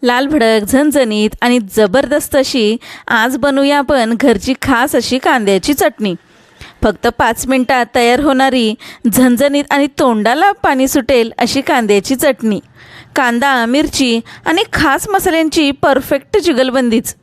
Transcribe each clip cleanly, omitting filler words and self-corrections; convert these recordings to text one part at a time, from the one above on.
लाल भडक, झणझणीत आणि जबरदस्त अशी आज बनवूया आपण घरची खास अशी कांद्याची चटणी। फक्त 5 मिनिटात तयार होणारी झणझणीत आणि तोंडाला पाणी सुटेल अशी कांद्याची चटणी। कांदा, मिरची आणि खास मसाल्यांची परफेक्ट जुगलबंदीच।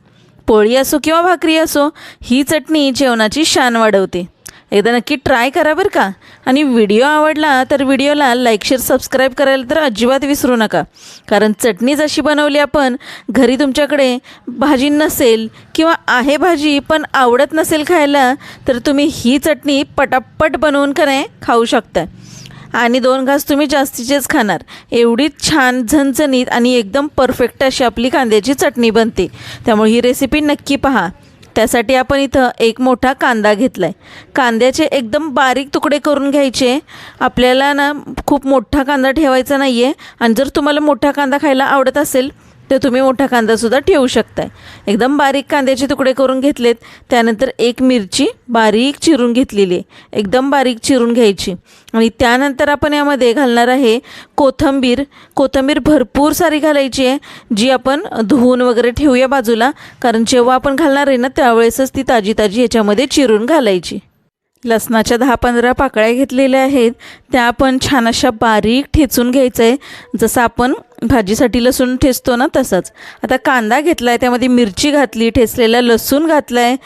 पोळी असो किंवा भाकरी असो, ही चटणी जेवणाची शान वाढवते। एकदा नक्की ट्राय करा बरं का। आणि व्हिडिओ आवडला तर व्हिडिओला लाईक, शेअर, सबस्क्राईब करायला तर अजिबात विसरू नका। कारण चटणी जशी बनवली आपण, घरी तुमच्याकडे भाजी नसेल किंवा आहे भाजी पण आवडत नसेल खायला, तर तुम्ही ही चटणी पटापट बनवून खाऊ शकता आणि 2 घास तुम्ही जास्तीचेच खाणार। एवढी छान, झणझणीत आणि एकदम परफेक्ट अशी आपली कांद्याची चटणी बनते। त्यामुळे ही रेसिपी नक्की पहा। त्यासाठी आपण इथं एक मोठा कांदा घेतला आहे। कांद्याचे एकदम बारीक तुकडे करून घ्यायचे। आपल्याला ना खूप मोठा कांदा ठेवायचा नाही आहे, आणि जर तुम्हाला मोठा कांदा खायला आवडत असेल तर तुम्ही मोठा कांदासुद्धा ठेवू शकताय। एकदम बारीक कांद्याचे तुकडे करून घेतलेत। त्यानंतर एक मिरची बारीक चिरून घेतलेली आहे, एकदम बारीक चिरून घ्यायची। आणि त्यानंतर आपण यामध्ये घालणार आहे कोथिंबीर। कोथिंबीर भरपूर सारी घालायची आहे, जी आपण धुवून वगैरे ठेवूया बाजूला, कारण जेव्हा आपण घालणार आहे ना त्यावेळेसच ती ताजी ताजी ह्याच्यामध्ये चिरून घालायची। लसणाच्या 10-15 पाकळ्या घेतलेल्या आहेत, त्या आपण छान अशा बारीक ठेचून घ्यायचं आहे, जसं आपण भाजीसाठी लसूण ठेचतो ना तसंच। आता कांदा घेतला आहे, त्यामध्ये मिरची घातली, ठेचलेला लसूण घातला आहे,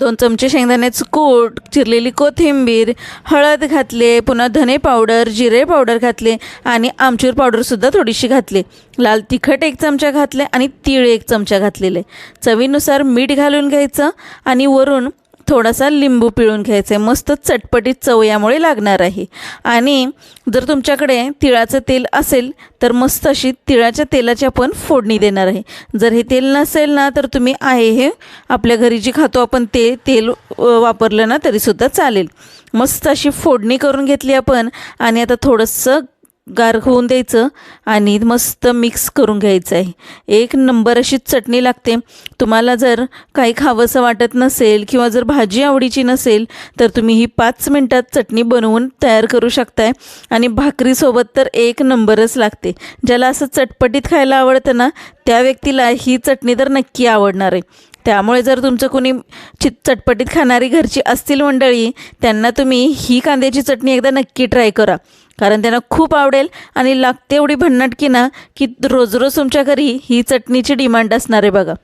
2 चमचे शेंगदाण्याचं कूट, चिरलेली कोथिंबीर, हळद घातले, पुन्हा धने पावडर, जिरे पावडर घातले आणि आमचूर पावडरसुद्धा थोडीशी घातली। लाल तिखट 1 चमचा घातले आणि तीळ 1 चमचा घातलेले। चवीनुसार मीठ घालून घ्यायचं आणि वरून थोडासा लिंबू पिळून घ्यायचं आहे। मस्त चटपटीत चव यामुळे लागणार आहे। आणि जर तुमच्याकडे तिळाचं तेल असेल तर मस्त अशी तिळाच्या तेलाची आपण फोडणी देणार आहे। जर हे तेल नसेल ना तर तुम्ही आहे हे आपल्या घरी जी खातो आपण ते तेल वापरलं ना तरीसुद्धा चालेल। मस्त अशी फोडणी करून घेतली आपण आणि आता थोडंसं गार होऊन द्यायचं आणि मस्त मिक्स करून घ्यायचं आहे। एक नंबर अशी चटणी लागते। तुम्हाला जर काही खावंसं वाटत नसेल किंवा जर भाजी आवडीची नसेल तर तुम्ही ही 5 मिनिटात चटणी बनवून तयार करू शकताय आणि भाकरीसोबत तर एक नंबरच लागते। ज्याला असं चटपटीत खायला आवडतं ना त्या व्यक्तीला ही चटणी तर नक्की आवडणार आहे। त्यामुळे जर तुमचं कोणी चटपटीत खाणारी घरची असतील मंडळी, त्यांना तुम्ही ही कांद्याची चटणी एकदा नक्की ट्राय करा, कारण त्यांना खूप आवडेल आणि लागते एवढी भन्नाट की ना की रोज रोज तुमच्या घरी ही चटणीची डिमांड असणार आहे बघा।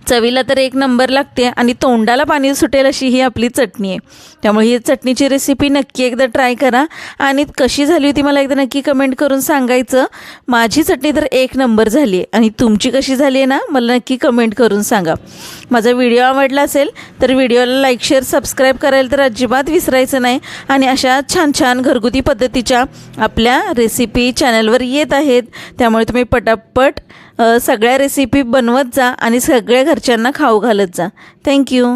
चवीला तर एक नंबर लागते आणि तोंडाला पाणी सुटेल अशी ही आपली चटणी आहे। त्यामुळे ही चटणीची रेसिपी नक्की एकदा ट्राय करा आणि कशी झाली होती मला एकदा नक्की कमेंट करून सांगायचं। माझी चटणी तर एक नंबर झाली आहे आणि तुमची कशी झाली आहे ना मला नक्की कमेंट करून सांगा। माझा व्हिडिओ आवडला असेल तर व्हिडिओला लाईक, शेअर, सबस्क्राईब करायला तर अजिबात विसरायचं नाही। आणि अशा छान छान घरगुती पद्धतीच्या आपल्या रेसिपी चॅनलवर येत आहेत, त्यामुळे तुम्ही पटापट सगळ्या रेसिपी बनवत जा आणि सगळ्या घरच्यांना खाऊ घालत जा। थँक्यू।